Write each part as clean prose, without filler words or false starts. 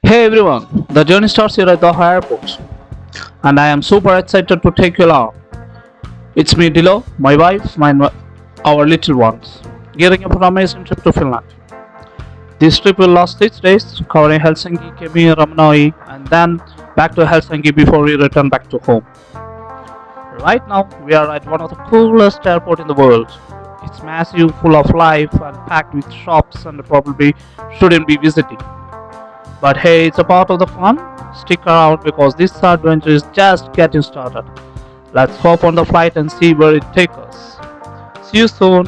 Hey everyone, the journey starts here at Doha airport and I am super excited to take you along. It's me Dilo, my wife, our little ones, gearing up for an amazing trip to Finland. This trip will last 6 days, covering Helsinki, Kemi, Ramanoi and then back to Helsinki before we return back to home. Right now, we are at one of the coolest airport in the world. It's massive, full of life and packed with shops and probably shouldn't be visiting. But hey, it's a part of the fun. Stick around because this adventure is just getting started. Let's hop on the flight and see where it takes us. See you soon.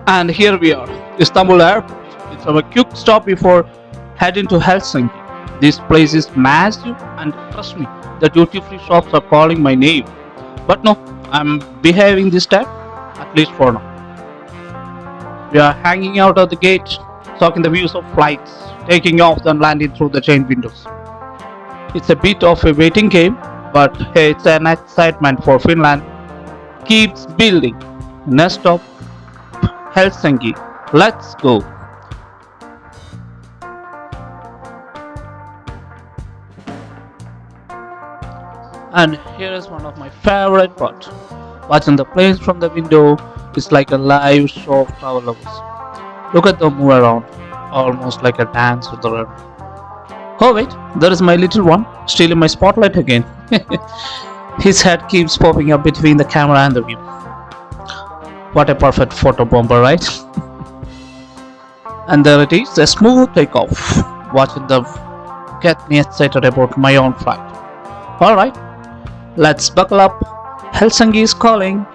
And here we are, Istanbul airport. It's our quick stop before heading to Helsinki. This place is massive and trust me, the duty free shops are calling my name. But no, I'm behaving this time, at least for now. We are hanging out of the gate, talking the views of flights, taking off and landing through the train windows. It's a bit of a waiting game, but hey, it's an excitement for Finland. Keeps building. Next stop, Helsinki. Let's go. And here is one of my favorite parts. Watching the planes from the window is like a live show of travelers. Look at them move around, almost like a dance with the rhythm. Oh wait, there is my little one, stealing my spotlight again. His head keeps popping up between the camera and the view. What a perfect photo bomber, right? And there it is, a smooth takeoff. Watching them get me excited about my own flight. Alright, let's buckle up. Helsinki is calling.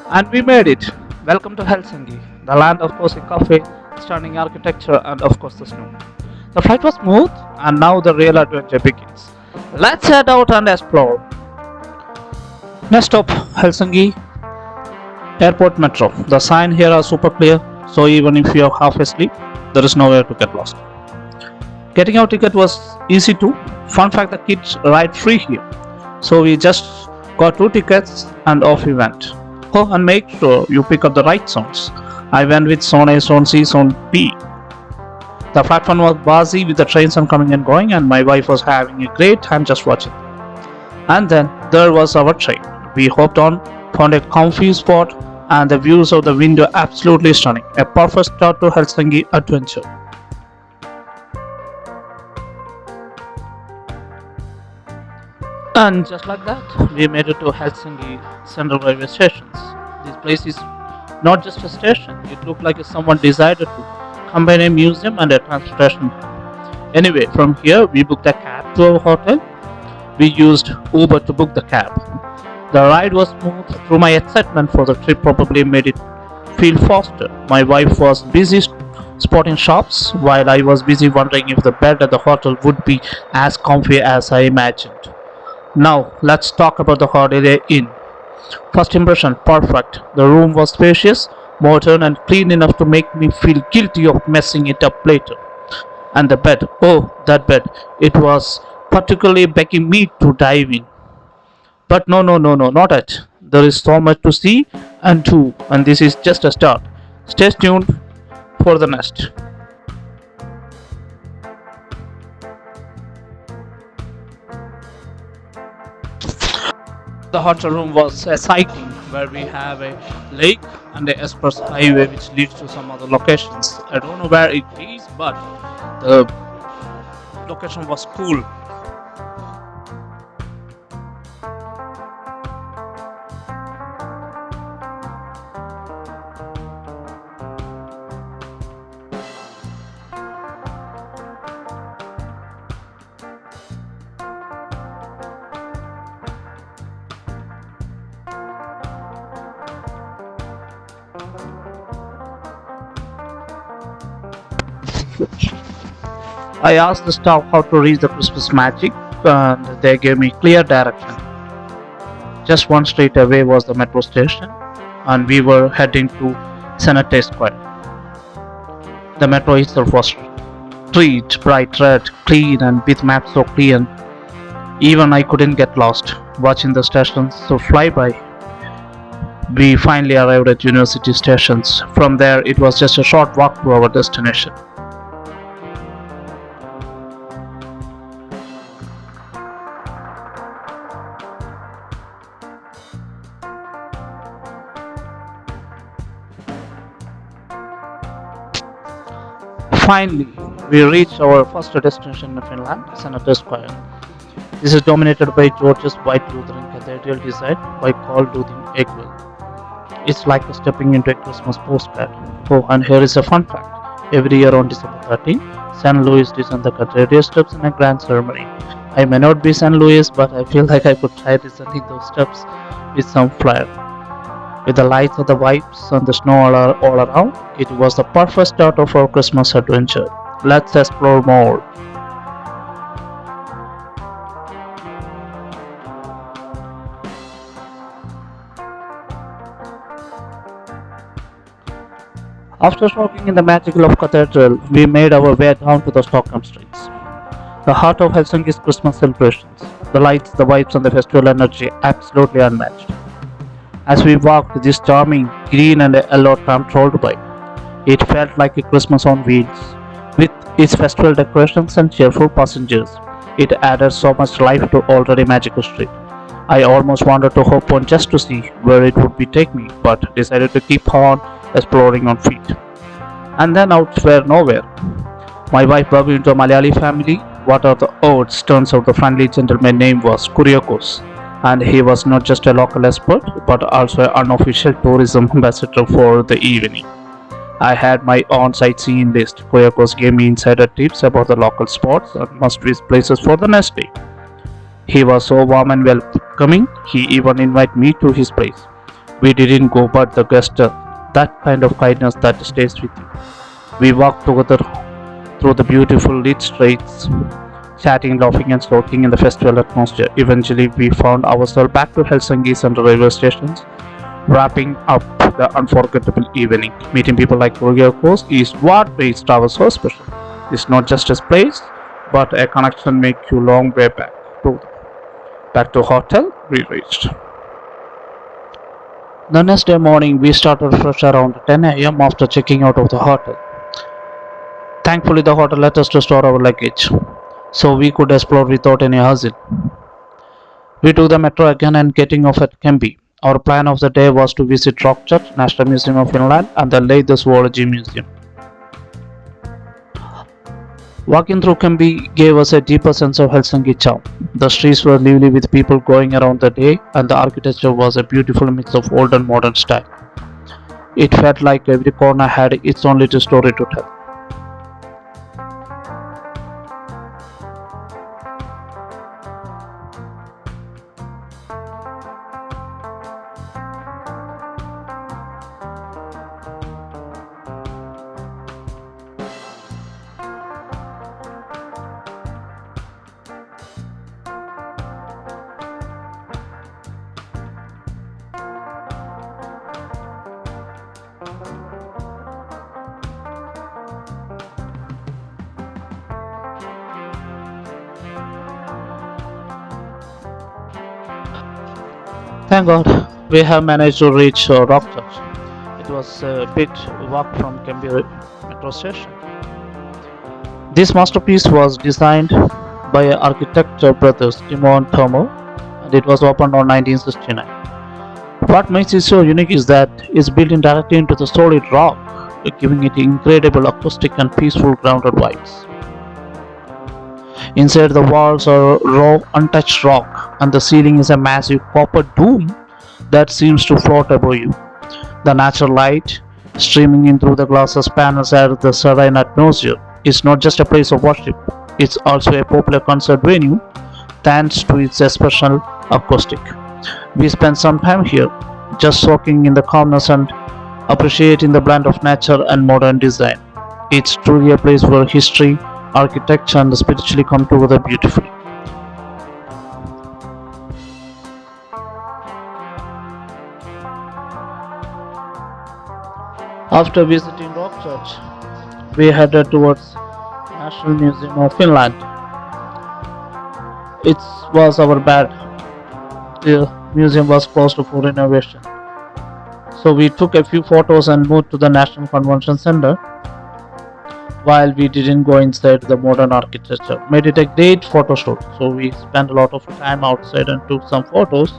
And we made it. Welcome to Helsinki, the land of cozy coffee, stunning architecture, and of course the snow. The flight was smooth, and now the real adventure begins. Let's head out and explore. Next stop, Helsinki Airport Metro. The sign here are super clear, so even if you are half asleep, there is nowhere to get lost. Getting our ticket was easy too. Fun fact, the kids ride free here. So we just got 2 tickets and off we went. Oh, and make sure you pick up the right zones. I went with zone A, zone C, zone B. The platform was busy with the trains coming and going, and my wife was having a great time just watching. And then there was our train. We hopped on, found a comfy spot, and the views of the window absolutely stunning. A perfect start to Helsinki adventure. And just like that, we made it to Helsinki Central Railway Stations. This place is not just a station, it looked like someone decided to combine a museum and a transportation. Anyway, from here we booked a cab to our hotel. We used Uber to book the cab. The ride was smooth through my excitement for the trip probably made it feel faster. My wife was busy spotting shops while I was busy wondering if the bed at the hotel would be as comfy as I imagined. Now let's talk about the Holiday Inn. First impression, perfect. The room was spacious, modern and clean enough to make me feel guilty of messing it up later. And the bed, oh that bed, it was particularly begging me to dive in. But no, not yet. There is so much to see and do, and this is just a start. Stay tuned for the next. The hotel room was a sighting where we have a lake and a express highway which leads to some other locations. I don't know where it is, but the location was cool. I asked the staff how to reach the Christmas magic and they gave me clear direction. Just one street away was the metro station, and we were heading to Senate Square. The metro itself was street bright red, clean, and with maps so clean, even I couldn't get lost. Watching the stations so fly by, we finally arrived at University stations. From there, it was just a short walk to our destination. Finally, we reached our first destination in Finland, Santa Square. This is dominated by George's white Lutheran cathedral designed by Carl Ludwig Egwell. It's like stepping into a Christmas postcard. Oh, and here is a fun fact. Every year on December 13, St. Louis descends the cathedral steps in a grand ceremony. I may not be St. Louis, but I feel like I could try descending those steps with some flair. With the lights of the vibes and the snow all around, it was the perfect start of our Christmas adventure. Let's explore more. After soaking in the magical of Cathedral, we made our way down to the Stockholm streets, the heart of Helsinki's Christmas celebrations. The lights, the vibes, and the festival energy absolutely unmatched. As we walked, this charming green and yellow tram rolled by. It felt like a Christmas on wheels. With its festival decorations and cheerful passengers, it added so much life to already magical street. I almost wanted to hop on just to see where it would be take me, but decided to keep on exploring on feet. And then out were nowhere. My wife brought me into a Malayali family. What are the odds? Turns out the friendly gentleman's name was Kuriakos, and he was not just a local expert but also an unofficial tourism ambassador for the evening. I had my own sightseeing list. Kuriakos gave me insider tips about the local spots and must-visit places for the next day. He was so warm and welcoming, he even invited me to his place. We didn't go, but the gesture, that kind of kindness that stays with you. We walked together through the beautiful lit streets, chatting, laughing, and soaking in the festival atmosphere. Eventually, we found ourselves back to Helsinki Central railway stations, wrapping up the unforgettable evening. Meeting people like Kyriakos is what makes travel so special. It's not just a place, but a connection make you long way back to hotel we reached. The next day morning, we started fresh around 10 a.m. after checking out of the hotel. Thankfully, the hotel let us to store our luggage, so we could explore without any hassle. We took the metro again and getting off at Kemi. Our plan of the day was to visit Rock Church, National Museum of Finland, and the latest Zoology Museum. Walking through Kemi gave us a deeper sense of Helsinki charm. The streets were lively with people going around the day, and the architecture was a beautiful mix of old and modern style. It felt like every corner had its own little story to tell. Thank God, we have managed to reach Rock Church. It was a bit walk from Kemi metro station. This masterpiece was designed by architect brothers Timo and Tomo, and it was opened on 1969. What makes it so unique is that it's built in directly into the solid rock, giving it incredible acoustic and peaceful grounded vibes. Inside the walls are raw, untouched rock, and the ceiling is a massive copper dome that seems to float above you. The natural light streaming in through the glasses panels adds the serene atmosphere. It's not just a place of worship, it's also a popular concert venue thanks to its special acoustic. We spent some time here, just soaking in the calmness and appreciating the blend of nature and modern design. It's truly a place where history, architecture, and spiritually come together beautifully. After visiting Rock Church, we headed towards National Museum of Finland. It was our bad. The museum was closed for renovation. So we took a few photos and moved to the National Convention Center while we didn't go inside the modern architecture. Made it a great photo shoot. So we spent a lot of time outside and took some photos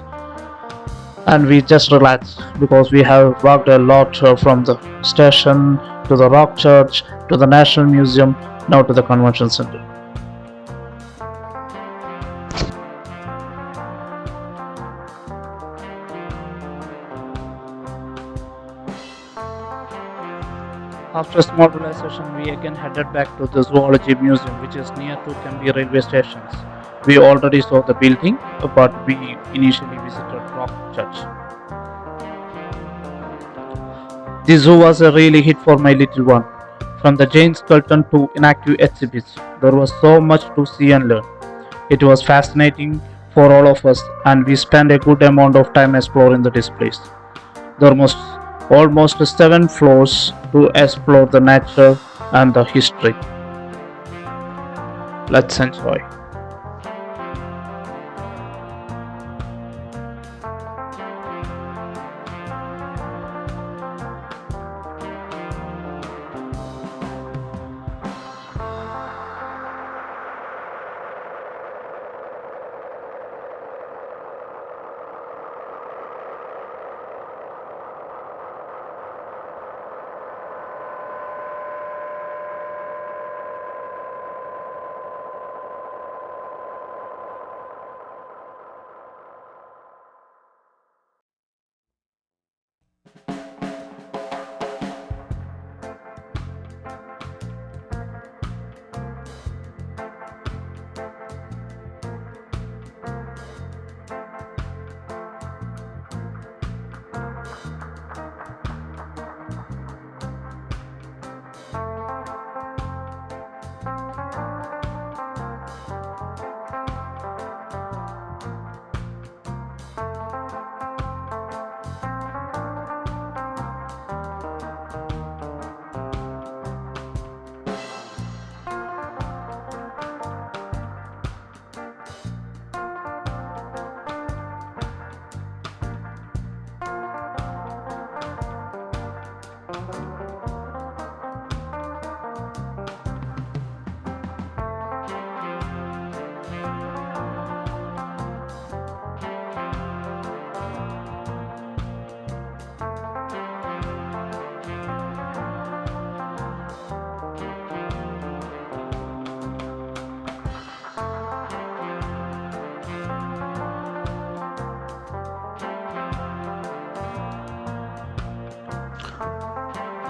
and we just relaxed because we have walked a lot from the station to the Rock Church to the National Museum now to the Convention Center. After a small relaxation, we again headed back to the Zoology Museum, which is near to Kemi railway stations. We already saw the building, but we initially visited Rock Church. The zoo was a really hit for my little one. From the giant skeleton to inactive exhibits, there was so much to see and learn. It was fascinating for all of us, and we spent a good amount of time exploring the displays. There was almost 7 floors to explore the nature and the history. Let's enjoy.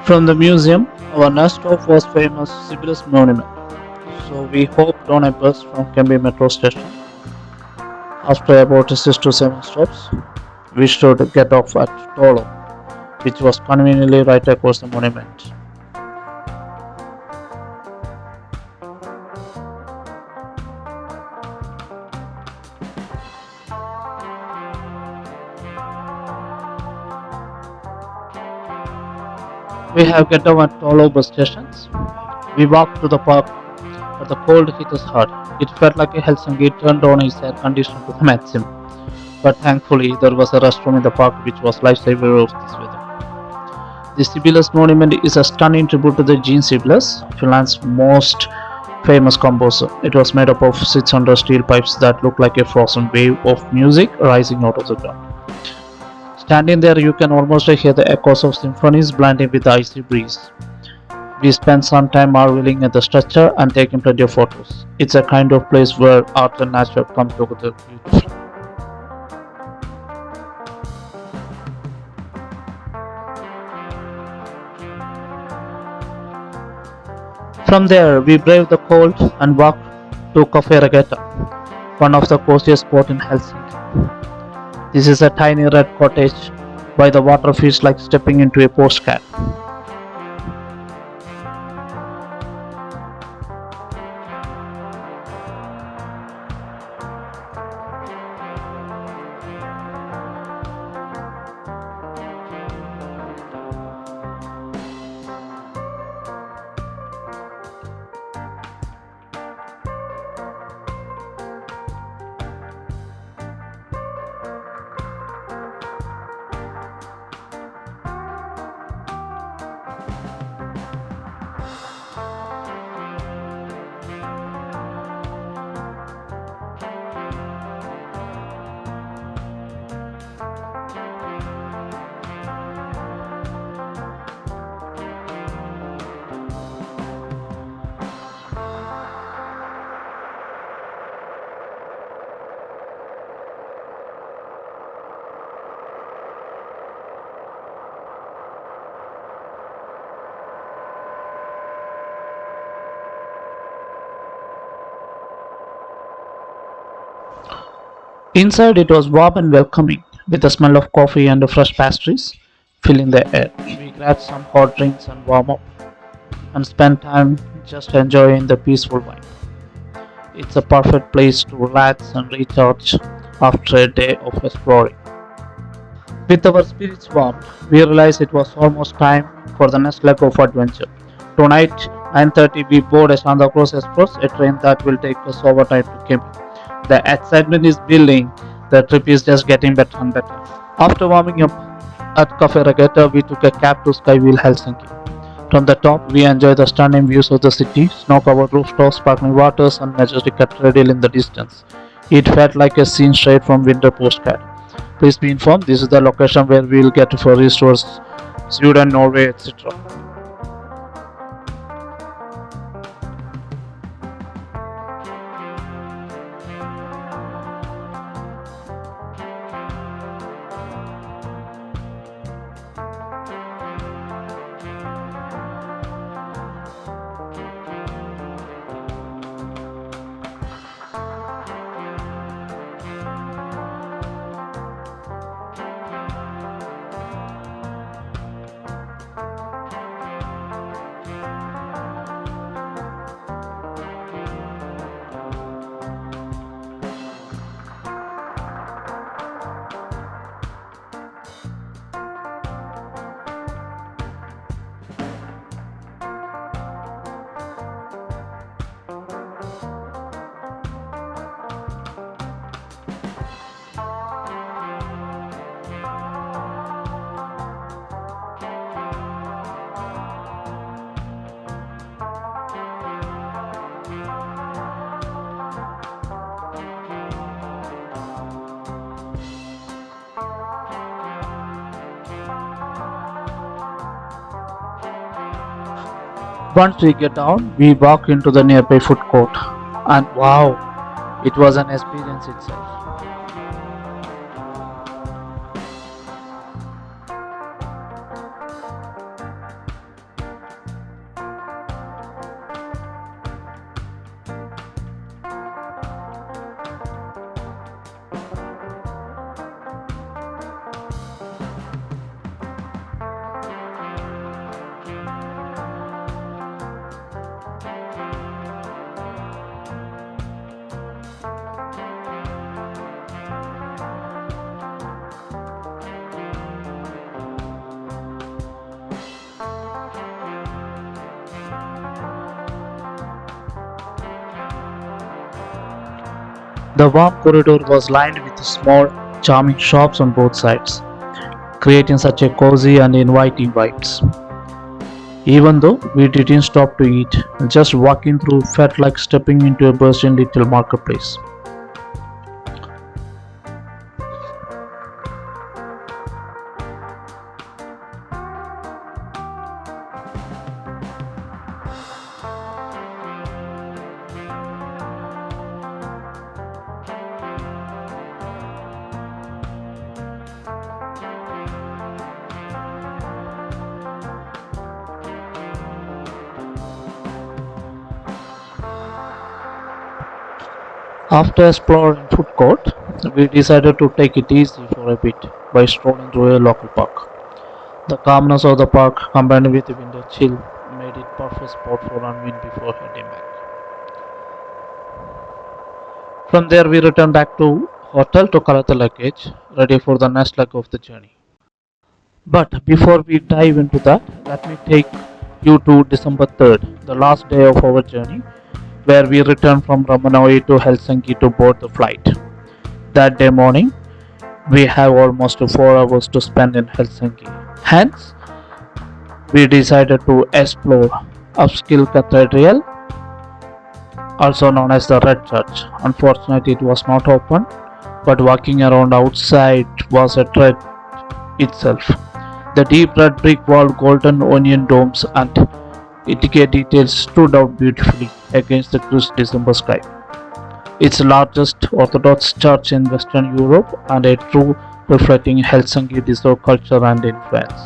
From the museum, our next stop was famous Sibelius Monument. So we hopped on a bus from Kemi metro station. After about 6 to 7 stops, we should get off at Tolo, which was conveniently right across the monument. We have get down at Tolo bus stations. We walked to the park, but the cold hit us hard. It felt like a Helsinki turned on its air conditioner to the maximum. But thankfully, there was a restroom in the park which was lifesaver of this weather. The Sibelius Monument is a stunning tribute to the Jean Sibelius, Finland's most famous composer. It was made up of 600 steel pipes that look like a frozen wave of music rising out of the ground. Standing there, you can almost hear the echoes of symphonies blending with the icy breeze. We spent some time marveling at the structure and taking plenty of photos. It's a kind of place where art and nature come together beautifully. From there, we braved the cold and walked to Cafe Regatta, one of the coziest spots in Helsinki. This is a tiny red cottage by the water feels like stepping into a postcard. Inside it was warm and welcoming, with the smell of coffee and fresh pastries filling the air. We grabbed some hot drinks and warm up and spent time just enjoying the peaceful vibe. It's a perfect place to relax and recharge after a day of exploring. With our spirits warm, we realized it was almost time for the next leg of adventure. Tonight, 9:30, we board a Santa Claus Express, a train that will take us overnight to Kemi. The excitement is building, the trip is just getting better and better. After warming up at Cafe Regatta, we took a cab to SkyWheel Helsinki. From the top, we enjoy the stunning views of the city, snow-covered rooftops, sparkling waters, and majestic cathedral in the distance. It felt like a scene straight from winter postcard. Please be informed, this is the location where we will get ferries towards Sweden, Norway, etc. Once we get down, we walk into the nearby food court, and wow, it was an experience itself. The warm corridor was lined with small, charming shops on both sides, creating such a cozy and inviting vibes. Even though we didn't stop to eat, just walking through felt like stepping into a bustling little marketplace. After exploring food court, we decided to take it easy for a bit by strolling through a local park. The calmness of the park combined with the winter chill made it perfect spot for unwind before heading back. From there we returned back to hotel to collect the luggage, ready for the next leg of the journey. But before we dive into that, let me take you to December 3rd, the last day of our journey, where we returned from Ramanoi to Helsinki to board the flight. That day morning, we have almost 4 hours to spend in Helsinki. Hence, we decided to explore Upskill Cathedral, also known as the Red Church. Unfortunately, it was not open, but walking around outside was a treat itself. The deep red brick wall, golden onion domes, and intricate details stood out beautifully against the crisp December sky. It's the largest Orthodox church in Western Europe and a true reflecting Helsinki deserved culture and influence.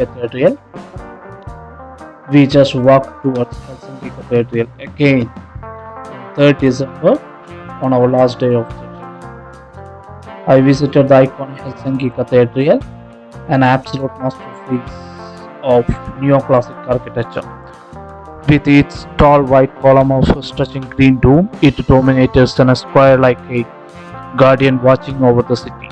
Cathedral. We just walked towards Helsinki Cathedral again on 3rd December on our last day of the trip. I visited the iconic Helsinki Cathedral, an absolute masterpiece of neoclassic architecture. With its tall white column of stretching green dome, it dominates in a square like a guardian watching over the city.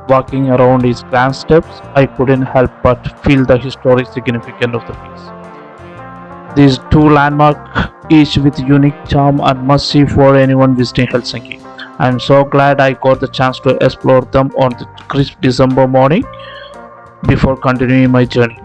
Walking around its grand steps, I couldn't help but feel the historic significance of the piece. These two landmarks, each with unique charm and must-see for anyone visiting Helsinki. I'm so glad I got the chance to explore them on the crisp December morning before continuing my journey.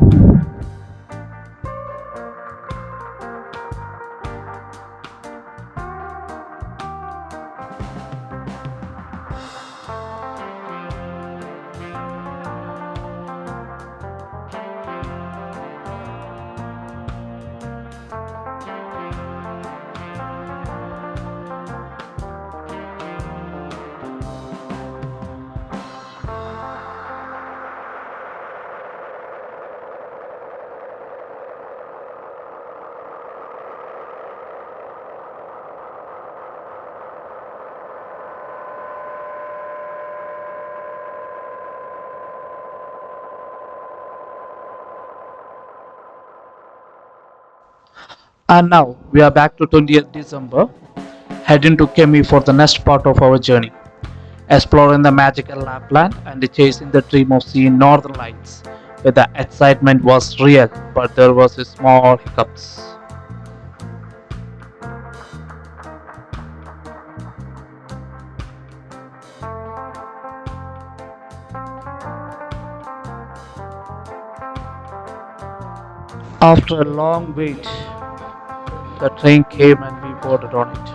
And now we are back to 20th December, heading to Kemi for the next part of our journey, exploring the magical Lapland and chasing the dream of seeing northern lights, where the excitement was real, but there was a small hiccups. After a long wait, the train came and we boarded on it.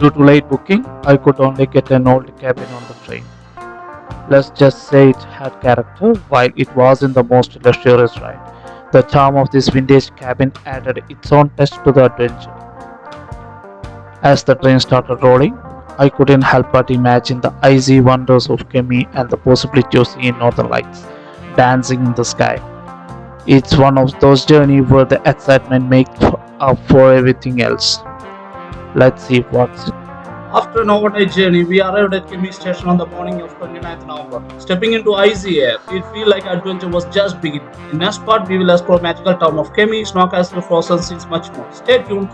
Due to late booking, I could only get an old cabin on the train. Let's just say it had character while it wasn't the most luxurious ride. The charm of this vintage cabin added its own touch to the adventure. As the train started rolling, I couldn't help but imagine the icy wonders of Kemi and the possibility of seeing northern lights dancing in the sky. It's one of those journeys where the excitement makes up for everything else. Let's see what's. After an overnight journey, we arrived at Kemi station on the morning of 29th November. Stepping into icy air, it felt like adventure was just beginning. In next part, we will explore magical town of Kemi, snow castle, frozen scenes, much more. Stay tuned.